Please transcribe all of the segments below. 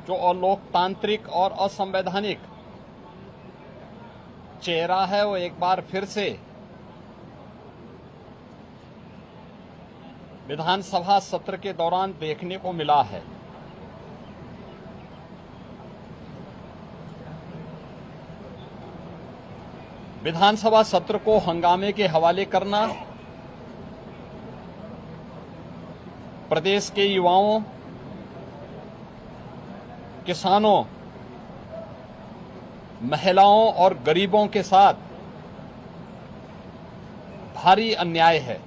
जो अलोकतांत्रिक और असंवैधानिक चेहरा है वो एक बार फिर से विधानसभा सत्र के दौरान देखने को मिला है। विधानसभा सत्र को हंगामे के हवाले करना, प्रदेश के युवाओं, किसानों, महिलाओं और गरीबों के साथ भारी अन्याय है।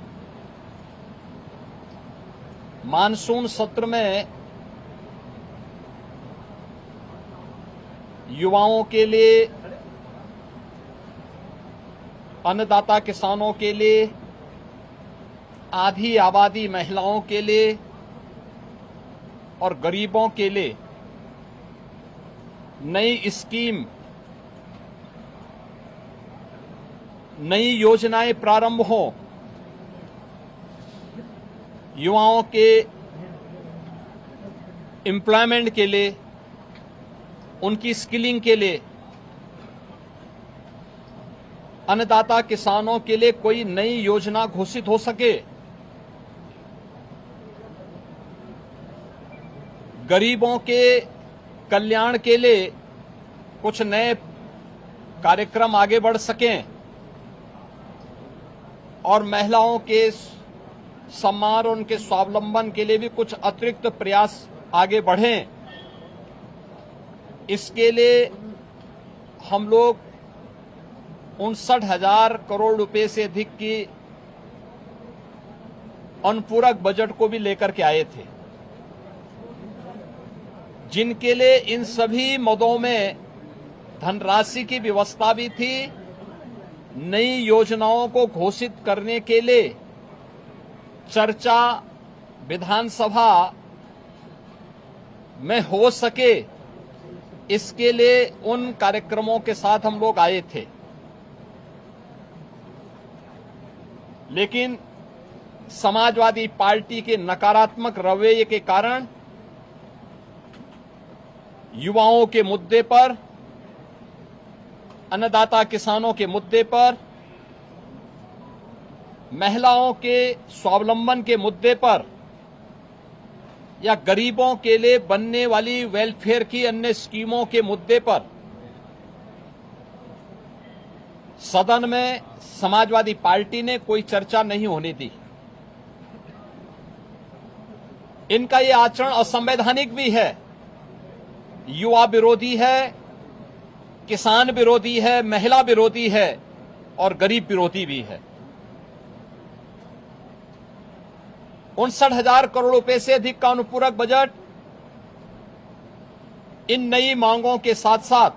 मानसून सत्र में युवाओं के लिए, अन्नदाता किसानों के लिए, आधी आबादी महिलाओं के लिए और गरीबों के लिए नई स्कीम, नई योजनाएं प्रारंभ हों, युवाओं के एम्प्लॉयमेंट के लिए, उनकी स्किलिंग के लिए, अन्नदाता किसानों के लिए कोई नई योजना घोषित हो सके, गरीबों के कल्याण के लिए कुछ नए कार्यक्रम आगे बढ़ सकें और महिलाओं के सम्मान और उनके स्वावलंबन के लिए भी कुछ अतिरिक्त प्रयास आगे बढ़ें। इसके लिए हम लोग 59,000 करोड़ रुपए से अधिक की अनुपूरक बजट को भी लेकर के आए थे, जिनके लिए इन सभी मदों में धनराशि की व्यवस्था भी थी। नई योजनाओं को घोषित करने के लिए चर्चा विधानसभा में हो सके, इसके लिए उन कार्यक्रमों के साथ हम लोग आए थे। लेकिन समाजवादी पार्टी के नकारात्मक रवैये के कारण युवाओं के मुद्दे पर, अन्नदाता किसानों के मुद्दे पर, महिलाओं के स्वावलंबन के मुद्दे पर या गरीबों के लिए बनने वाली वेलफेयर की अन्य स्कीमों के मुद्दे पर सदन में समाजवादी पार्टी ने कोई चर्चा नहीं होने दी। इनका ये आचरण असंवैधानिक भी है, युवा विरोधी है, किसान विरोधी है, महिला विरोधी है और गरीब विरोधी भी है। 59,000 करोड़ रुपए से अधिक का अनुपूरक बजट इन नई मांगों के साथ साथ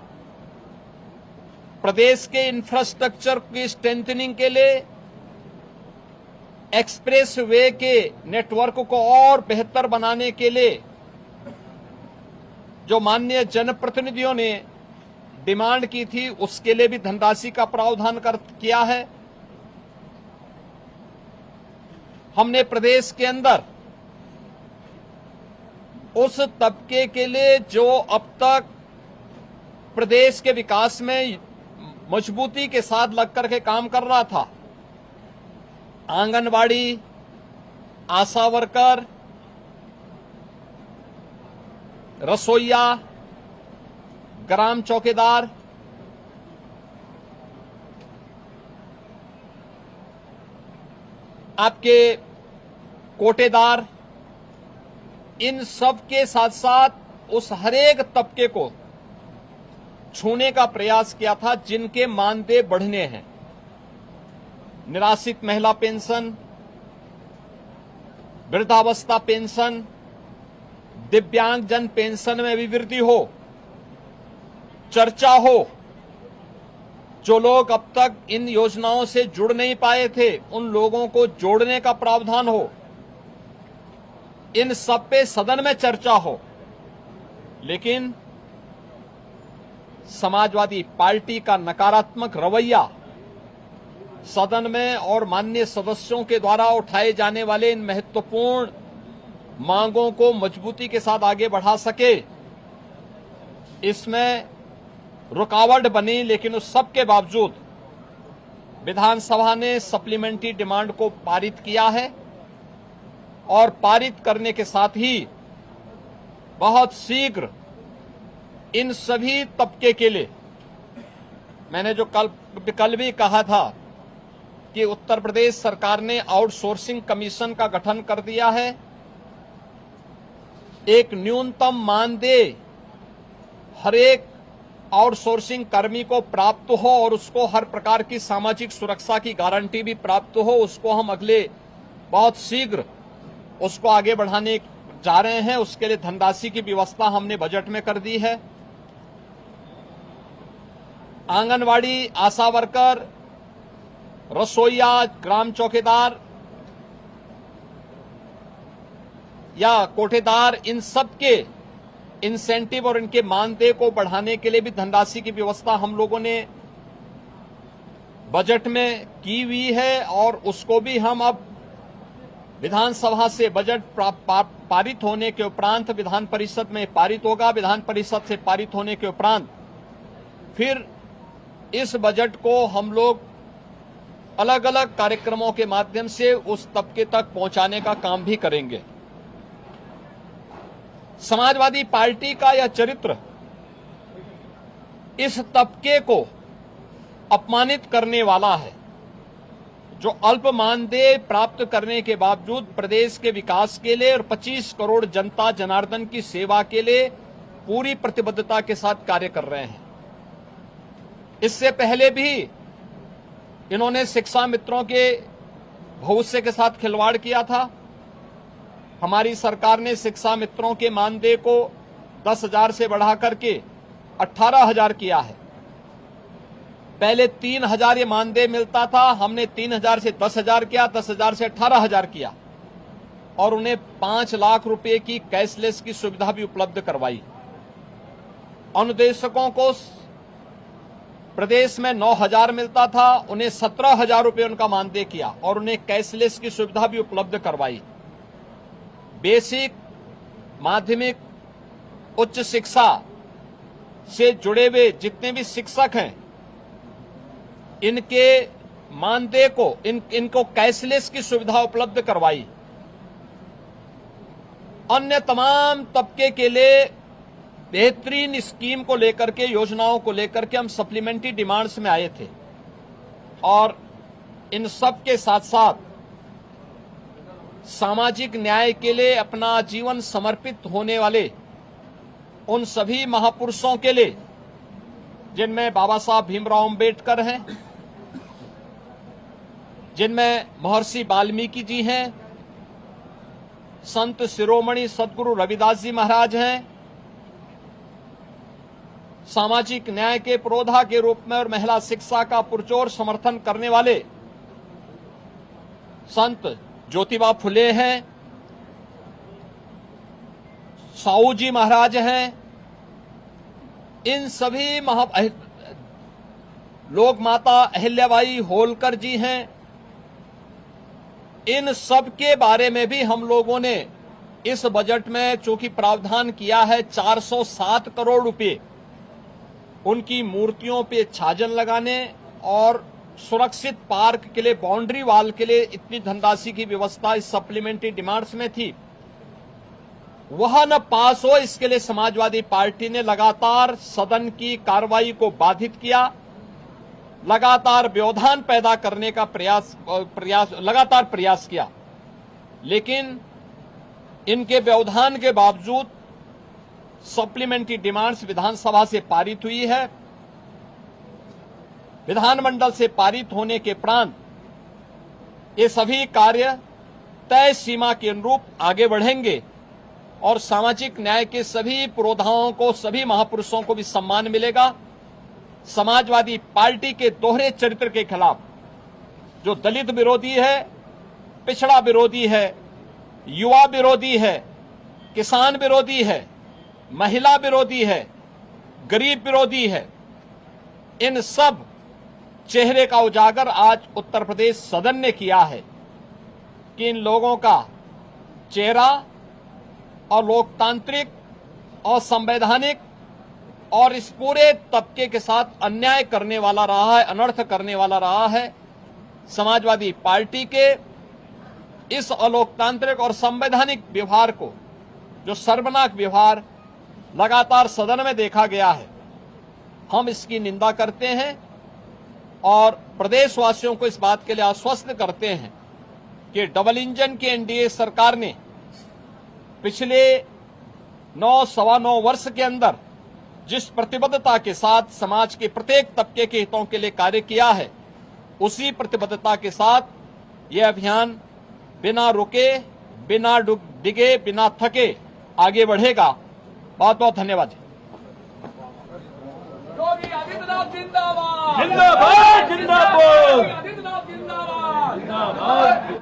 प्रदेश के इंफ्रास्ट्रक्चर की स्ट्रेंथनिंग के लिए, एक्सप्रेस वे के नेटवर्क को और बेहतर बनाने के लिए जो माननीय जनप्रतिनिधियों ने डिमांड की थी, उसके लिए भी धनराशि का प्रावधान किया है। हमने प्रदेश के अंदर उस तबके के लिए जो अब तक प्रदेश के विकास में मजबूती के साथ लगकर के काम कर रहा था, आंगनवाड़ी, आशा वर्कर, रसोइया, ग्राम चौकीदार, आपके कोटेदार, इन सब के साथ साथ उस हरेक तबके को छूने का प्रयास किया था जिनके मानदेय बढ़ने हैं। निराश्रित महिला पेंशन, वृद्धावस्था पेंशन, दिव्यांगजन पेंशन में भी वृद्धि हो, चर्चा हो। जो लोग अब तक इन योजनाओं से जुड़ नहीं पाए थे, उन लोगों को जोड़ने का प्रावधान हो। इन सब पे सदन में चर्चा हो। लेकिन समाजवादी पार्टी का नकारात्मक रवैया सदन में और माननीय सदस्यों के द्वारा उठाए जाने वाले इन महत्वपूर्ण मांगों को मजबूती के साथ आगे बढ़ा सके, इसमें रुकावट बनी, लेकिन उस सब के बावजूद विधानसभा ने सप्लीमेंट्री डिमांड को पारित किया है और पारित करने के साथ ही बहुत शीघ्र इन सभी तबके के लिए, मैंने जो कल भी कहा था कि उत्तर प्रदेश सरकार ने आउटसोर्सिंग कमीशन का गठन कर दिया है। एक न्यूनतम मानदेय हर एक आउटसोर्सिंग कर्मी को प्राप्त हो और उसको हर प्रकार की सामाजिक सुरक्षा की गारंटी भी प्राप्त हो, उसको हम अगले बहुत शीघ्र उसको आगे बढ़ाने जा रहे हैं। उसके लिए धनराशि की व्यवस्था हमने बजट में कर दी है। आंगनवाड़ी, आशा वर्कर, रसोईया, ग्राम चौकीदार या कोठेदार, इन सब के इंसेंटिव और इनके मानदेय को बढ़ाने के लिए भी धनराशि की व्यवस्था हम लोगों ने बजट में की हुई है और उसको भी हम अब विधानसभा से बजट पारित होने के उपरांत विधान परिषद में पारित होगा। विधान परिषद से पारित होने के उपरांत फिर इस बजट को हम लोग अलग अलग कार्यक्रमों के माध्यम से उस तबके तक पहुंचाने का काम भी करेंगे। समाजवादी पार्टी का यह चरित्र इस तबके को अपमानित करने वाला है, जो अल्प मानदेय प्राप्त करने के बावजूद प्रदेश के विकास के लिए और 25 करोड़ जनता जनार्दन की सेवा के लिए पूरी प्रतिबद्धता के साथ कार्य कर रहे हैं। इससे पहले भी इन्होंने शिक्षा मित्रों के भविष्य के साथ खिलवाड़ किया था। हमारी सरकार ने शिक्षा मित्रों के मानदेय को 10,000 से बढ़ा करके 18,000 किया है। पहले 3,000 ये मानदेय मिलता था, हमने 3,000 से 10,000 किया, 10,000 से 18,000 किया और उन्हें 5 लाख रुपए की कैशलेस की सुविधा भी उपलब्ध करवाई। अनुदेशकों को प्रदेश में 9,000 मिलता था, उन्हें 17,000 रुपए उनका मानदेय किया और उन्हें कैशलेस की सुविधा भी उपलब्ध करवाई। बेसिक, माध्यमिक, उच्च शिक्षा से जुड़े हुए जितने भी शिक्षक हैं, इनके मानदेय को इनको कैशलेस की सुविधा उपलब्ध करवाई। अन्य तमाम तबके के लिए बेहतरीन स्कीम को लेकर के, योजनाओं को लेकर के हम सप्लीमेंट्री डिमांड्स में आए थे और इन सब के साथ साथ सामाजिक न्याय के लिए अपना जीवन समर्पित होने वाले उन सभी महापुरुषों के लिए, जिनमें बाबा साहब भीमराव अंबेडकर हैं, जिनमें महर्षि वाल्मीकि जी हैं, संत शिरोमणि सदगुरु रविदास जी महाराज हैं, सामाजिक न्याय के पुरोधा के रूप में और महिला शिक्षा का पुरजोर समर्थन करने वाले संत ज्योतिबा फुले हैं, साहू जी महाराज हैं। इन सभी लोक माता अहिल्याबाई होलकर जी हैं। इन सब के बारे में भी हम लोगों ने इस बजट में चूंकि प्रावधान किया है 407 करोड़ रुपए उनकी मूर्तियों पे छाजन लगाने और सुरक्षित पार्क के लिए, बाउंड्री वाल के लिए इतनी धनराशि की व्यवस्था इस सप्लीमेंट्री डिमांड्स में थी, वह न पास हो, इसके लिए समाजवादी पार्टी ने लगातार सदन की कार्रवाई को बाधित किया, लगातार व्यवधान पैदा करने का लगातार प्रयास किया। लेकिन इनके व्यवधान के बावजूद सप्लीमेंट्री डिमांड्स विधानसभा से पारित हुई है। विधानमंडल से पारित होने के उपरांत ये सभी कार्य तय सीमा के अनुरूप आगे बढ़ेंगे और सामाजिक न्याय के सभी पुरोधाओं को, सभी महापुरुषों को भी सम्मान मिलेगा। समाजवादी पार्टी के दोहरे चरित्र के खिलाफ, जो दलित विरोधी है, पिछड़ा विरोधी है, युवा विरोधी है, किसान विरोधी है, महिला विरोधी है, गरीब विरोधी है, इन सब चेहरे का उजागर आज उत्तर प्रदेश सदन ने किया है कि इन लोगों का चेहरा और लोकतांत्रिक और संवैधानिक और इस पूरे तबके के साथ अन्याय करने वाला रहा है, अनर्थ करने वाला रहा है। समाजवादी पार्टी के इस अलोकतांत्रिक और संवैधानिक व्यवहार को, जो शर्मनाक व्यवहार लगातार सदन में देखा गया है, हम इसकी निंदा करते हैं और प्रदेशवासियों को इस बात के लिए आश्वस्त करते हैं कि डबल इंजन की एनडीए सरकार ने पिछले 9-9.25 वर्ष के अंदर जिस प्रतिबद्धता के साथ समाज के प्रत्येक तबके के हितों के लिए कार्य किया है, उसी प्रतिबद्धता के साथ यह अभियान बिना रुके, बिना डिगे, बिना थके आगे बढ़ेगा। बहुत बहुत धन्यवाद। योगी आदित्यनाथ जिंदाबाद। जिंदाबाद जिंदाबाद आदित्यनाथ जिंदाबाद।